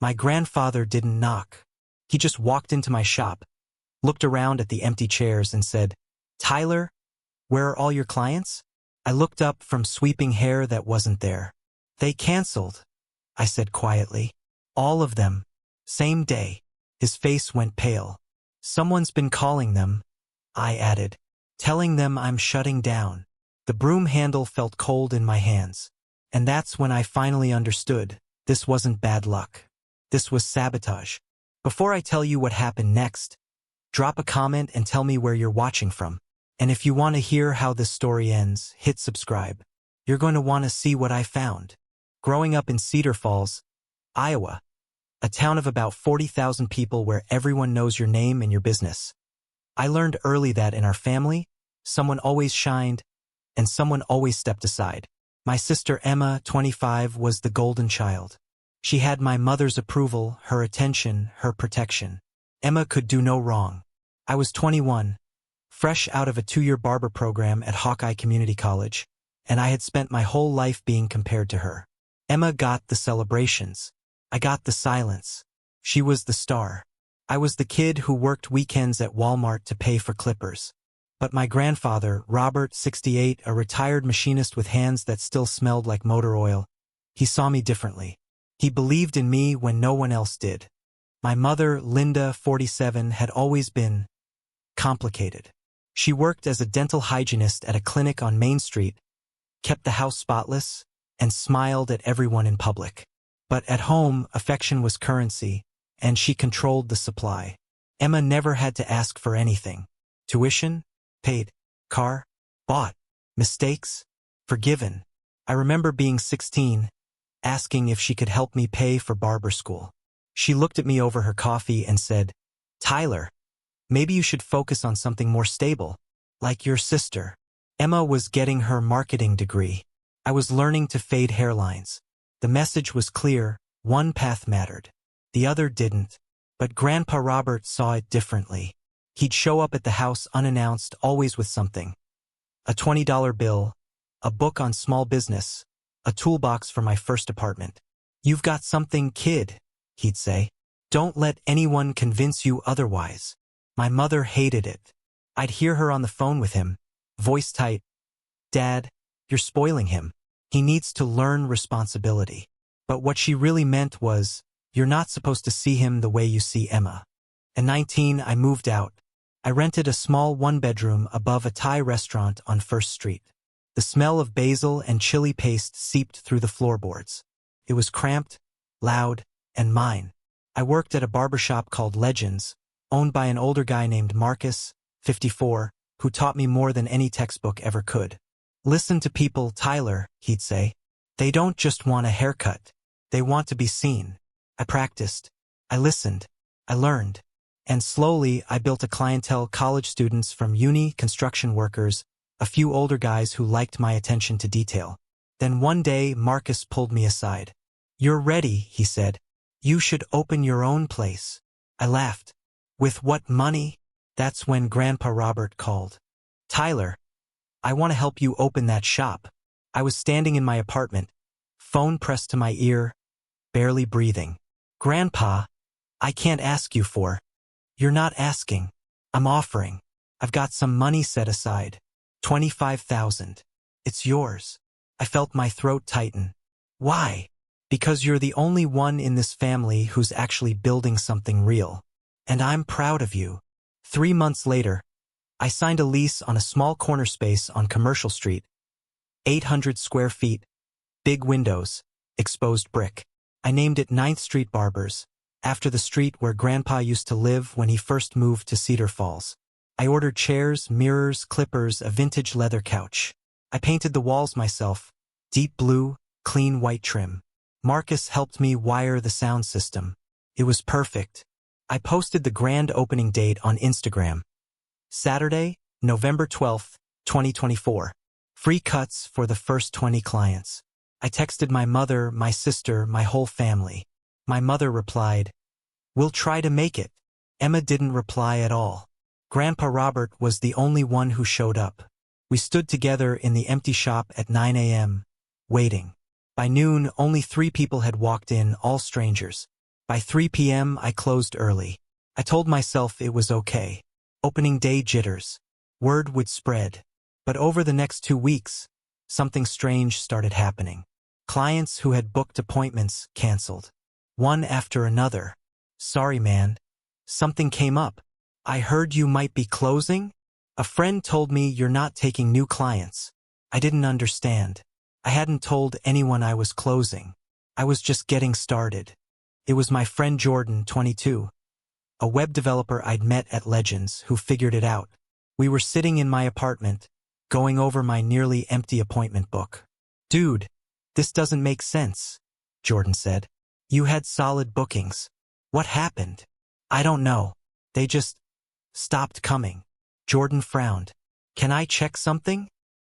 My grandfather didn't knock. He just walked into my shop, looked around at the empty chairs and said, "Tyler, where are all your clients?" I looked up from sweeping hair that wasn't there. "They canceled," I said quietly. "All of them. Same day." His face went pale. "Someone's been calling them," I added, "telling them I'm shutting down." The broom handle felt cold in my hands. And that's when I finally understood. This wasn't bad luck. This was sabotage. Before I tell you what happened next, drop a comment and tell me where you're watching from. And if you want to hear how this story ends, hit subscribe. You're going to want to see what I found. Growing up in Cedar Falls, Iowa, a town of about 40,000 people where everyone knows your name and your business, I learned early that in our family, someone always shined and someone always stepped aside. My sister Emma, 25, was the golden child. She had my mother's approval, her attention, her protection. Emma could do no wrong. I was 21, fresh out of a 2-year barber program at Hawkeye Community College, and I had spent my whole life being compared to her. Emma got the celebrations. I got the silence. She was the star. I was the kid who worked weekends at Walmart to pay for clippers. But my grandfather, Robert, 68, a retired machinist with hands that still smelled like motor oil, he saw me differently. He believed in me when no one else did. My mother, Linda, 47, had always been complicated. She worked as a dental hygienist at a clinic on Main Street, kept the house spotless, and smiled at everyone in public. But at home, affection was currency, and she controlled the supply. Emma never had to ask for anything. Tuition? Paid. Car? Bought. Mistakes? Forgiven. I remember being 16, asking if she could help me pay for barber school. She looked at me over her coffee and said, "Tyler, maybe you should focus on something more stable, like your sister." Emma was getting her marketing degree. I was learning to fade hairlines. The message was clear: one path mattered. The other didn't. But Grandpa Robert saw it differently. He'd show up at the house unannounced, always with something. A $20 bill, a book on small business, a toolbox for my first apartment. "You've got something, kid," he'd say. "Don't let anyone convince you otherwise." My mother hated it. I'd hear her on the phone with him, voice tight. "Dad, you're spoiling him. He needs to learn responsibility." But what she really meant was, "You're not supposed to see him the way you see Emma." At 19, I moved out. I rented a small one-bedroom above a Thai restaurant on First Street. The smell of basil and chili paste seeped through the floorboards. It was cramped, loud, and mine. I worked at a barbershop called Legends, owned by an older guy named Marcus, 54, who taught me more than any textbook ever could. "Listen to people, Tyler," he'd say. "They don't just want a haircut. They want to be seen." I practiced. I listened. I learned. And slowly, I built a clientele: college students from uni, construction workers, a few older guys who liked my attention to detail. Then one day, Marcus pulled me aside. "You're ready," he said. "You should open your own place." I laughed. "With what money?" That's when Grandpa Robert called. "Tyler, I want to help you open that shop." I was standing in my apartment, phone pressed to my ear, barely breathing. "Grandpa, I can't ask you for." "You're not asking. I'm offering. I've got some money set aside. 25,000. It's yours." I felt my throat tighten. "Why?" "Because you're the only one in this family who's actually building something real. And I'm proud of you." 3 months later, I signed a lease on a small corner space on Commercial Street. 800 square feet, big windows, exposed brick. I named it 9th Street Barbers, after the street where Grandpa used to live when he first moved to Cedar Falls. I ordered chairs, mirrors, clippers, a vintage leather couch. I painted the walls myself, deep blue, clean white trim. Marcus helped me wire the sound system. It was perfect. I posted the grand opening date on Instagram. Saturday, November 12th, 2024. Free cuts for the first 20 clients. I texted my mother, my sister, my whole family. My mother replied, "We'll try to make it." Emma didn't reply at all. Grandpa Robert was the only one who showed up. We stood together in the empty shop at 9 a.m., waiting. By noon, only 3 people had walked in, all strangers. By 3 p.m. I closed early. I told myself it was okay. Opening day jitters. Word would spread. But over the next 2 weeks, something strange started happening. Clients who had booked appointments canceled. One after another. Sorry, man. Something came up. I heard you might be closing? A friend told me you're not taking new clients. I didn't understand. I hadn't told anyone I was closing. I was just getting started. It was my friend Jordan, 22. A web developer I'd met at Legends who figured it out. We were sitting in my apartment, going over my nearly empty appointment book. Dude, this doesn't make sense, Jordan said. You had solid bookings. What happened? I don't know. They just stopped coming. Jordan frowned. Can I check something?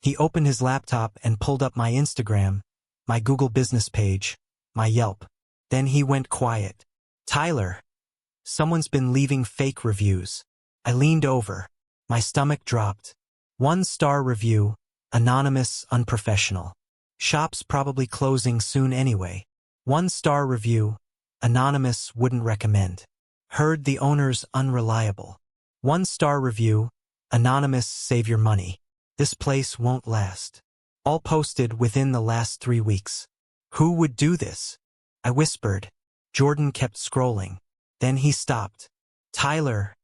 He opened his laptop and pulled up my Instagram, my Google business page, my Yelp. Then he went quiet. Tyler, someone's been leaving fake reviews. I leaned over. My stomach dropped. 1-star review, anonymous, unprofessional. Shop's probably closing soon anyway. 1-star review, anonymous, wouldn't recommend. Heard the owner's unreliable. 1-star review, anonymous, save your money. This place won't last. All posted within the last 3 weeks. Who would do this? I whispered. Jordan kept scrolling. Then he stopped. Tyler,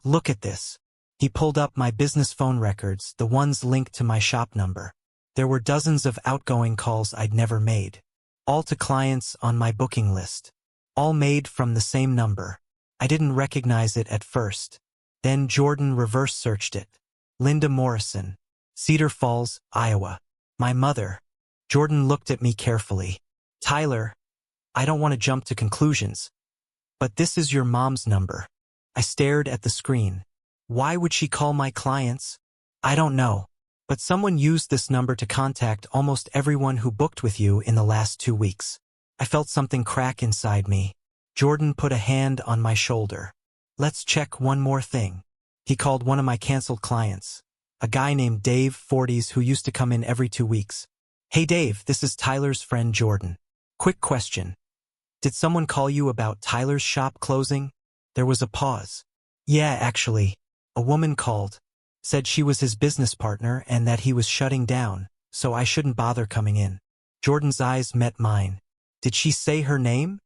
look at this. He pulled up my business phone records, the ones linked to my shop number. There were dozens of outgoing calls I'd never made. All to clients on my booking list. All made from the same number. I didn't recognize it at first. Then Jordan reverse searched it. Linda Morrison. Cedar Falls, Iowa. My mother. Jordan looked at me carefully. Tyler, I don't want to jump to conclusions, but this is your mom's number. I stared at the screen. Why would she call my clients? I don't know. But someone used this number to contact almost everyone who booked with you in the last 2 weeks. I felt something crack inside me. Jordan put a hand on my shoulder. Let's check one more thing. He called one of my canceled clients. A guy named Dave, 40s, who used to come in every 2 weeks. Hey Dave, this is Tyler's friend Jordan. Quick question. Did someone call you about Tyler's shop closing? There was a pause. Yeah, actually. A woman called. Said she was his business partner and that he was shutting down, so I shouldn't bother coming in. Jordan's eyes met mine. Did she say her name?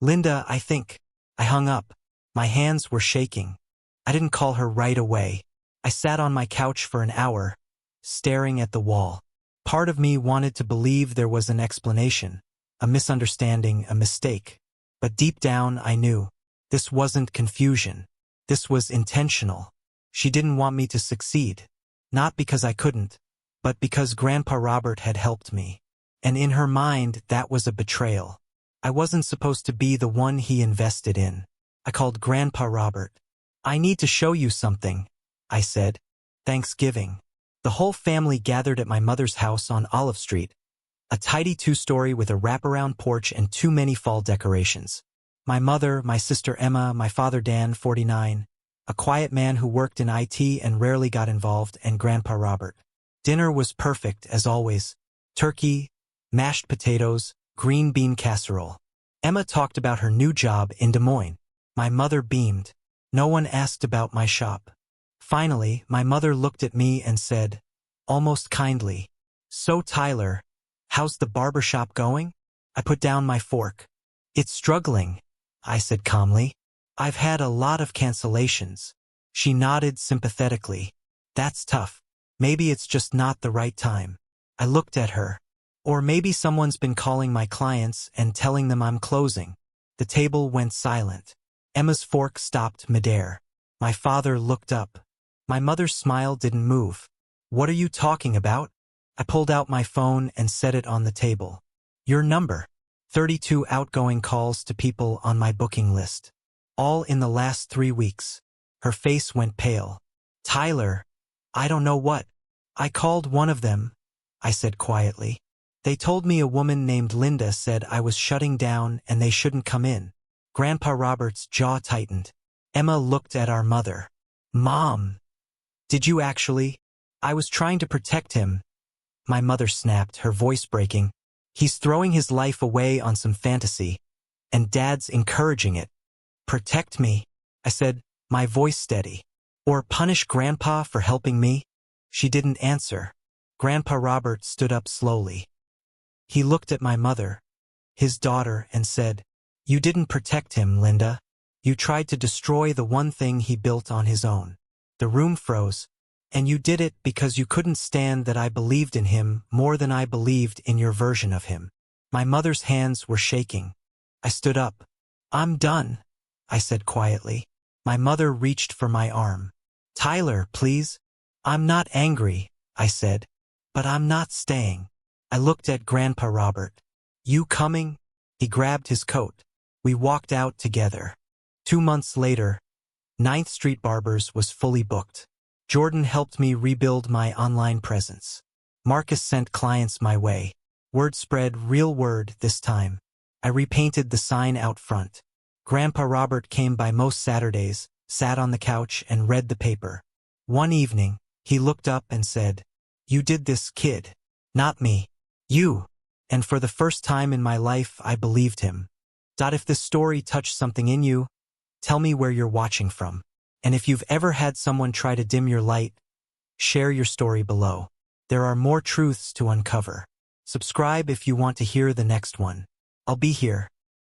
Linda, I think. I hung up. My hands were shaking. I didn't call her right away. I sat on my couch for an hour, staring at the wall. Part of me wanted to believe there was an explanation, a misunderstanding, a mistake. But deep down I knew. This wasn't confusion. This was intentional. She didn't want me to succeed. Not because I couldn't, but because Grandpa Robert had helped me. And in her mind, that was a betrayal. I wasn't supposed to be the one he invested in. I called Grandpa Robert. I need to show you something, I said. Thanksgiving. The whole family gathered at my mother's house on Olive Street, a tidy 2-story with a wraparound porch and too many fall decorations. My mother, my sister Emma, my father Dan, 49, a quiet man who worked in IT and rarely got involved, and Grandpa Robert. Dinner was perfect, as always. Turkey, mashed potatoes, green bean casserole. Emma talked about her new job in Des Moines. My mother beamed. No one asked about my shop. Finally, my mother looked at me and said, almost kindly, "So Tyler, how's the barbershop going?" I put down my fork. "It's struggling," I said calmly. "I've had a lot of cancellations." She nodded sympathetically. "That's tough. Maybe it's just not the right time." I looked at her. Or maybe someone's been calling my clients and telling them I'm closing. The table went silent. Emma's fork stopped midair. My father looked up. My mother's smile didn't move. "What are you talking about?" I pulled out my phone and set it on the table. "Your number." 32 outgoing calls to people on my booking list. All in the last 3 weeks. Her face went pale. "Tyler, I don't know what." "I called one of them," I said quietly. "They told me a woman named Linda said I was shutting down and they shouldn't come in." Grandpa Robert's jaw tightened. Emma looked at our mother. "Mom, did you actually?" "I was trying to protect him," my mother snapped, her voice breaking. "He's throwing his life away on some fantasy." and Dad's encouraging it. Protect me, I said, my voice steady. Or punish Grandpa for helping me? She didn't answer. Grandpa Robert stood up slowly. He looked at my mother, his daughter, and said, "You didn't protect him, Linda. You tried to destroy the one thing he built on his own." The room froze. "And you did it because you couldn't stand that I believed in him more than I believed in your version of him." My mother's hands were shaking. I stood up. "I'm done," I said quietly. My mother reached for my arm. "Tyler, please." "I'm not angry," I said, "but I'm not staying." I looked at Grandpa Robert. "You coming?" He grabbed his coat. We walked out together. 2 months later, 9th Street Barbers was fully booked. Jordan helped me rebuild my online presence. Marcus sent clients my way. Word spread, real word this time. I repainted the sign out front. Grandpa Robert came by most Saturdays, sat on the couch, and read the paper. One evening, he looked up and said, "You did this, kid." "Not me. You." And for the first time in my life, I believed him. If this story touched something in you, tell me where you're watching from. And if you've ever had someone try to dim your light, share your story below. There are more truths to uncover. Subscribe if you want to hear the next one. I'll be here.